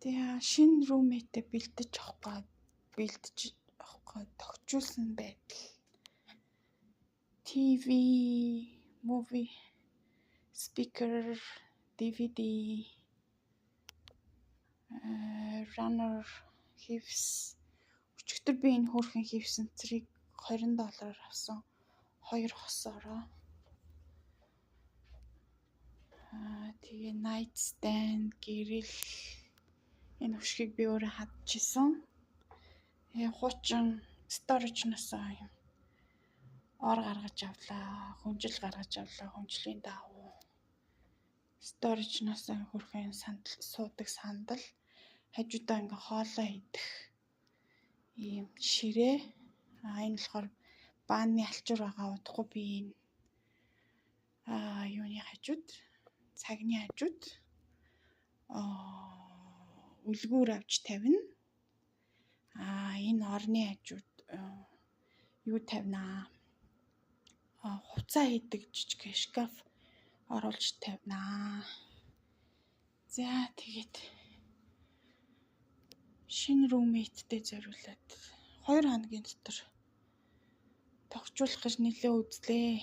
Тэгээ шинэ roommate бэлдэж авахгүй тогтжуулсан байдал. TV, movie, speaker, DVD, runner, хивс. Өчигдөр би энэ хөөрхөн хивсэн цэрийг $20 авсан. 2 хосоороо. Тэгээ night stand, гэрэл энэ хөшгийг би өөрөө хадчихсан. Тэгээ хуучин storage-наас юм ор гаргаж авлаа, хүнжил гаргаж авлаа, хүнжлийн даавуу. Storage-наас хөрхэн суудаг сандал, хажуудаа ингээ хоолоо идэх ийм ширээ. Энэ болохоор бааны алчуур байгаа удахгүй би энэ юуны хажууд, цагны хажууд үлгүүр авч тавина. Энэ орны хажууд юу тавина? Хувцас хийдэг жижиг шкаф оруулж тавина. За тэгээд шинэ roommate-тэй зориулаад 2 хоногийн дотор тогтжуулах гэж нэлээ үзлээ.